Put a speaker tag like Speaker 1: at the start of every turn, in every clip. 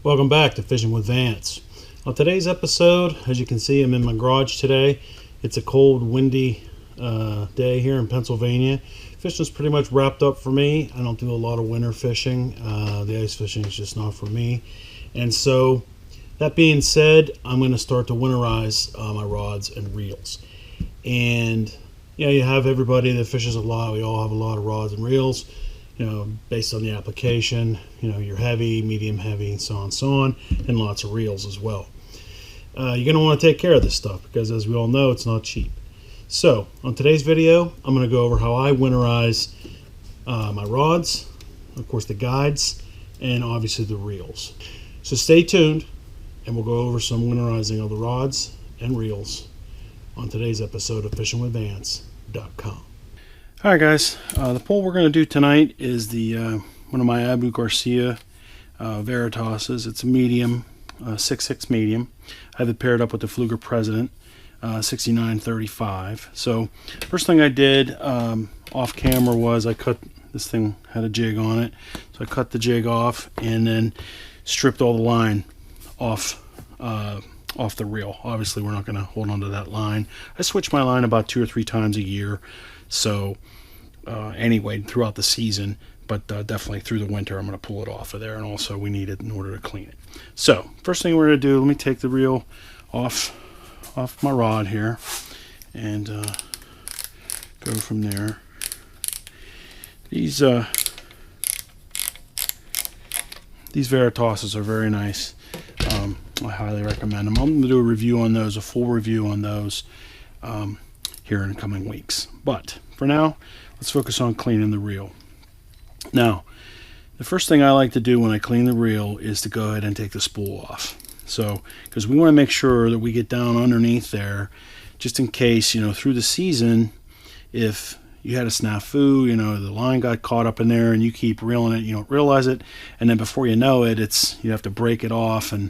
Speaker 1: Welcome back to Fishing with Vance. On today's episode, as you can see, I'm in my garage today. It's a cold, windy day here in Pennsylvania. Fishing's pretty much wrapped up for me. I don't do a lot of winter fishing. The ice fishing is just not for me. And so, that being said, I'm going to start to winterize my rods and reels. And you have everybody that fishes a lot. We all have a lot of rods and reels. Based on the application, you're heavy, medium heavy, so on, and lots of reels as well. You're going to want to take care of this stuff because, as we all know, it's not cheap. So, on today's video, I'm going to go over how I winterize my rods, of course the guides, and obviously the reels. So stay tuned, and we'll go over some winterizing of the rods and reels on today's episode of FishingWithVance.com. Alright guys, the pole we're going to do tonight is the one of my Abu Garcia Veritasuses. It's a medium, 6'6" medium. I have it paired up with the Fluger President 6935. So first thing I did off camera was I cut, this thing had a jig on it, so I cut the jig off and then stripped all the line off the reel. Obviously we're not going to hold on to that line. I switch my line about 2 or 3 times a year. So anyway, throughout the season, but definitely through the winter, I'm going to pull it off of there, and also we need it in order to clean it. So first thing we're going to do, let me take the reel off my rod here and go from there. These Veritasuses are very nice. I highly recommend them. I'm going to do a review on those, a full review on those here in the coming weeks. But for now, let's focus on cleaning the reel. Now, the first thing I like to do when I clean the reel is to go ahead and take the spool off. So, because we want to make sure that we get down underneath there, just in case, through the season, if you had a snafu, the line got caught up in there and you keep reeling it, you don't realize it, and then before you know it, you have to break it off, and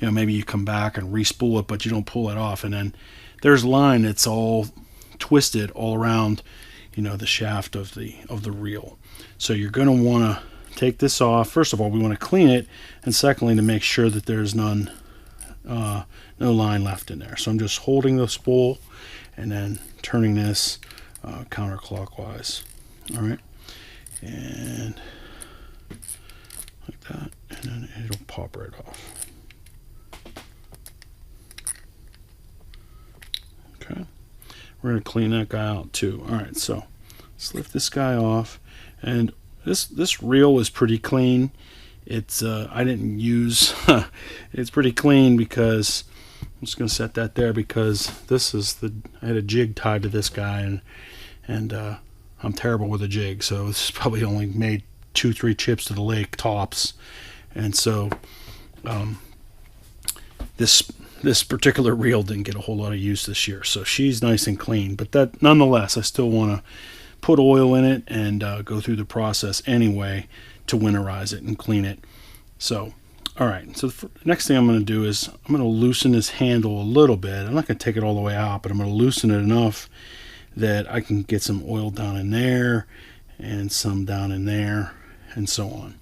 Speaker 1: maybe you come back and re-spool it, but you don't pull it off, and then there's line that's all twisted all around the shaft of the reel. So you're going to want to take this off. First of all, we want to clean it, and secondly, to make sure that there's no line left in there. So I'm just holding the spool and then turning this counterclockwise. All right, and like that, and then it'll pop right off. Okay, we're going to clean that guy out too. All right, so let's lift this guy off, and this reel is pretty clean. It's I didn't use it's pretty clean because I'm just going to set that there because I had a jig tied to this guy, and I'm terrible with a jig, so this probably only made 2-3 chips to the lake tops, and so this particular reel didn't get a whole lot of use this year, so she's nice and clean. But that, nonetheless, I still want to put oil in it and go through the process anyway to winterize it and clean it. So, all right. So the next thing I'm going to do is I'm going to loosen this handle a little bit. I'm not going to take it all the way out, but I'm going to loosen it enough that I can get some oil down in there and some down in there and so on.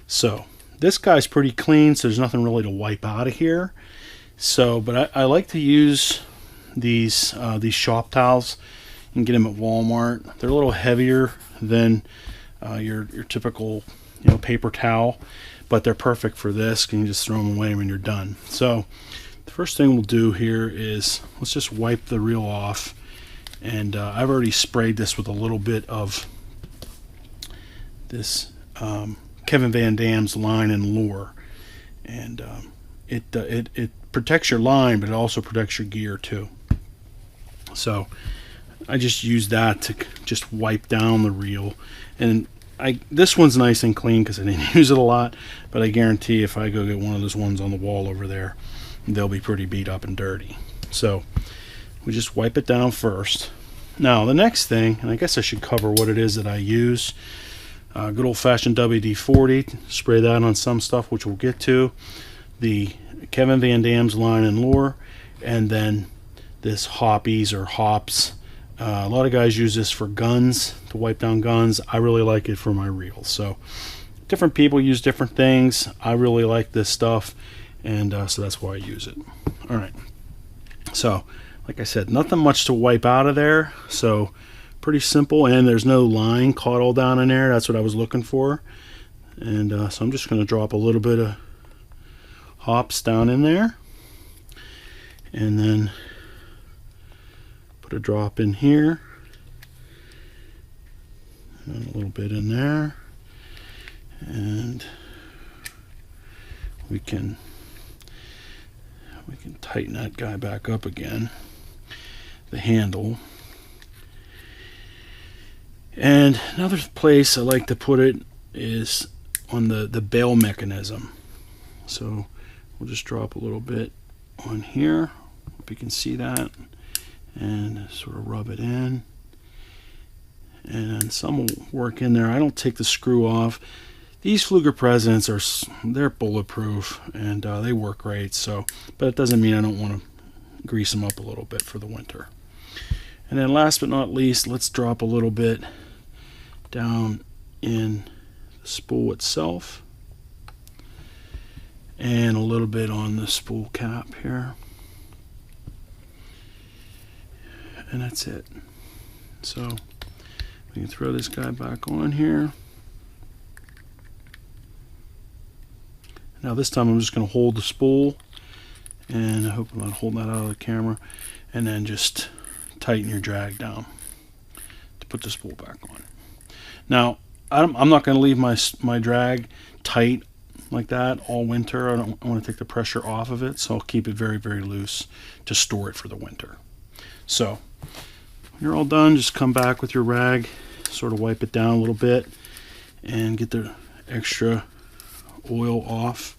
Speaker 1: So this guy's pretty clean, so there's nothing really to wipe out of here. So, but I like to use these shop towels. You can get them at Walmart. They're a little heavier than your typical paper towel, but they're perfect for this. You can just throw them away when you're done. So the first thing we'll do here is let's just wipe the reel off, and I've already sprayed this with a little bit of this Kevin Van Dam's line and lure, and it protects your line, but it also protects your gear too. So I just use that to just wipe down the reel, and this one's nice and clean because I didn't use it a lot, but I guarantee if I go get one of those ones on the wall over there, they'll be pretty beat up and dirty. So we just wipe it down first. Now the next thing, and I guess I should cover what it is that I use. Good old-fashioned WD-40, spray that on some stuff, which we'll get to. The Kevin Van Dam's line and lure, and then this Hoppies or Hops. A lot of guys use this for guns, to wipe down guns. I really like it for my reels. So different people use different things. I really like this stuff, and so that's why I use it. All right, so like I said, nothing much to wipe out of there, so pretty simple, and there's no line caught all down in there. That's what I was looking for. And so I'm just going to drop a little bit of hops down in there, and then put a drop in here, and a little bit in there, and we can tighten that guy back up again, the handle. And another place I like to put it is on the bail mechanism. So we'll just drop a little bit on here. Hope you can see that, and sort of rub it in. And some will work in there. I don't take the screw off. These Fluger Presidents they're bulletproof, and they work great. So, but it doesn't mean I don't want to grease them up a little bit for the winter. And then last but not least, let's drop a little bit down in the spool itself, and a little bit on the spool cap here, and that's it. So we can throw this guy back on here. Now this time I'm just going to hold the spool, and I hope I'm not holding that out of the camera, and then just tighten your drag down to put the spool back on. Now I'm not going to leave my drag tight like that all winter. I want to take the pressure off of it, so I'll keep it very, very loose to store it for the winter. So when you're all done, just come back with your rag, sort of wipe it down a little bit, and get the extra oil off.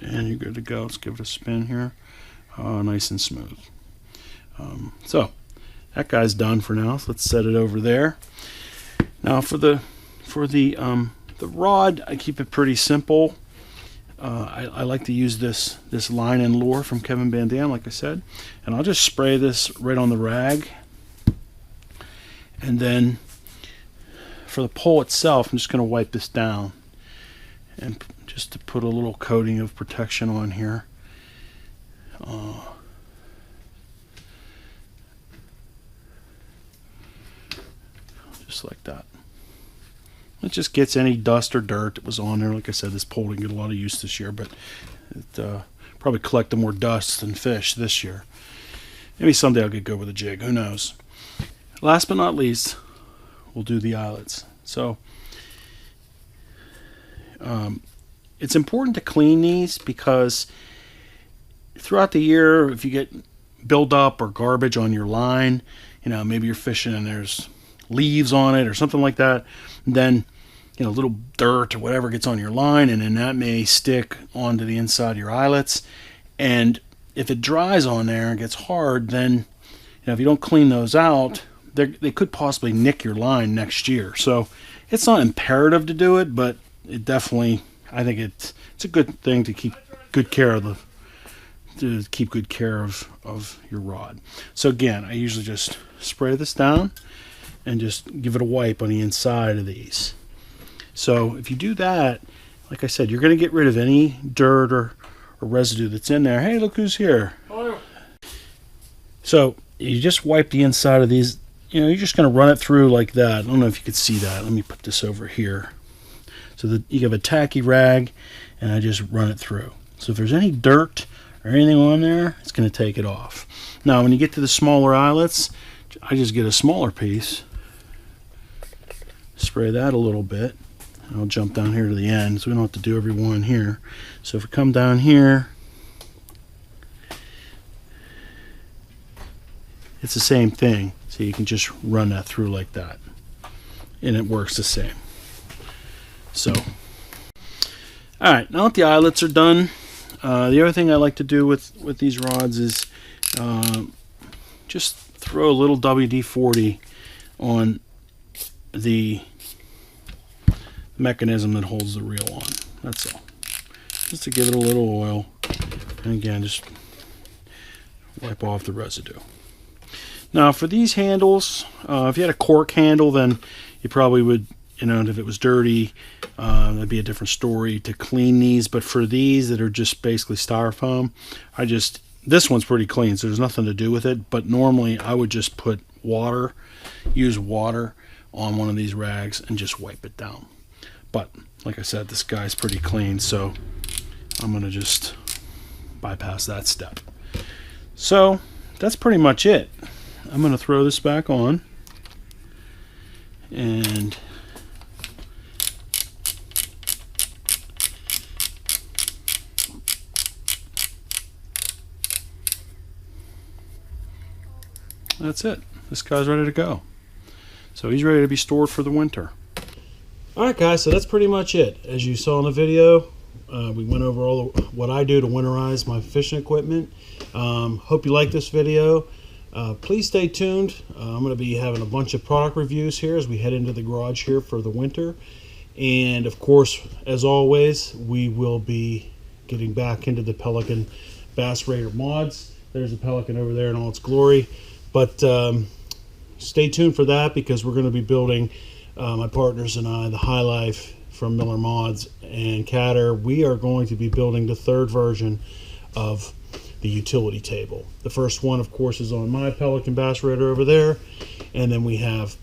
Speaker 1: And you're good to go. Let's give it a spin here. Nice and smooth. So that guy's done for now. So let's set it over there. Now for the rod, I keep it pretty simple. I like to use this line and lure from Kevin Van Dam, like I said, and I'll just spray this right on the rag. And then for the pole itself, I'm just going to wipe this down, and just to put a little coating of protection on here. Just like that. It just gets any dust or dirt that was on there. Like I said, this pole didn't get a lot of use this year, but it probably collected more dust than fish this year. Maybe someday I'll get good with a jig. Who knows? Last but not least, we'll do the eyelets. So it's important to clean these, because throughout the year, if you get buildup or garbage on your line, maybe you're fishing and there's leaves on it or something like that, then little dirt or whatever gets on your line, and then that may stick onto the inside of your eyelets. And if it dries on there and gets hard, then if you don't clean those out, they could possibly nick your line next year. So it's not imperative to do it, but it definitely, I think it's a good thing to keep good care of your rod. So again, I usually just spray this down and just give it a wipe on the inside of these. So if you do that, like I said, you're going to get rid of any dirt or residue that's in there. Hey, look who's here.
Speaker 2: Hello.
Speaker 1: So you just wipe the inside of these. You're just going to run it through like that. I don't know if you could see that. Let me put this over here. So that you have a tacky rag, and I just run it through. So if there's any dirt or anything on there, it's going to take it off. Now when you get to the smaller eyelets, I just get a smaller piece, spray that a little bit. I'll jump down here to the end, so we don't have to do every one here. So if we come down here, it's the same thing. So you can just run that through like that, and it works the same. So, all right, now that the eyelets are done, the other thing I like to do with these rods is just throw a little WD-40 on the mechanism that holds the reel on. That's all. Just to give it a little oil, and again, just wipe off the residue. Now for these handles, if you had a cork handle, then you probably would, if it was dirty, that'd be a different story to clean these. But for these that are just basically styrofoam, this one's pretty clean, so there's nothing to do with it. But normally I would just use water on one of these rags and just wipe it down. But like I said, this guy's pretty clean, so I'm gonna just bypass that step. So that's pretty much it. I'm gonna throw this back on, and that's it. This guy's ready to go. So he's ready to be stored for the winter. Alright guys, so that's pretty much it. As you saw in the video, we went over what I do to winterize my fishing equipment. Hope you like this video. Please stay tuned. I'm going to be having a bunch of product reviews here as we head into the garage here for the winter. And of course, as always, we will be getting back into the Pelican Bass Raider mods. There's a Pelican over there in all its glory. But stay tuned for that, because we're going to be building, my partners and I, the High Life from Miller Mods and Catter. We are going to be building the third version of the utility table. The first one, of course, is on my Pelican Bass Raider over there. And then we have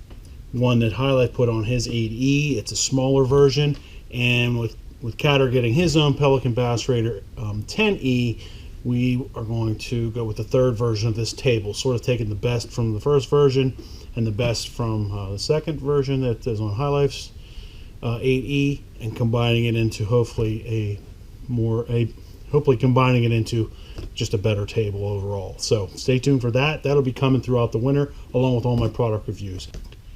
Speaker 1: one that High Life put on his 8E. It's a smaller version. And with Catter getting his own Pelican Bass Raider 10E, we are going to go with the third version of this table, sort of taking the best from the first version and the best from the second version that is on High Life's 8E, and combining it into hopefully combining it into just a better table overall. So stay tuned for that. That'll be coming throughout the winter, along with all my product reviews.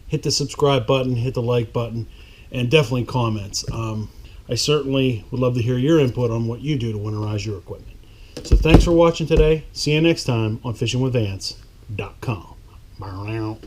Speaker 1: Hit the subscribe button, hit the like button, and definitely comments. I certainly would love to hear your input on what you do to winterize your equipment. So thanks for watching today. See you next time on fishingwithvance.com. Bye now.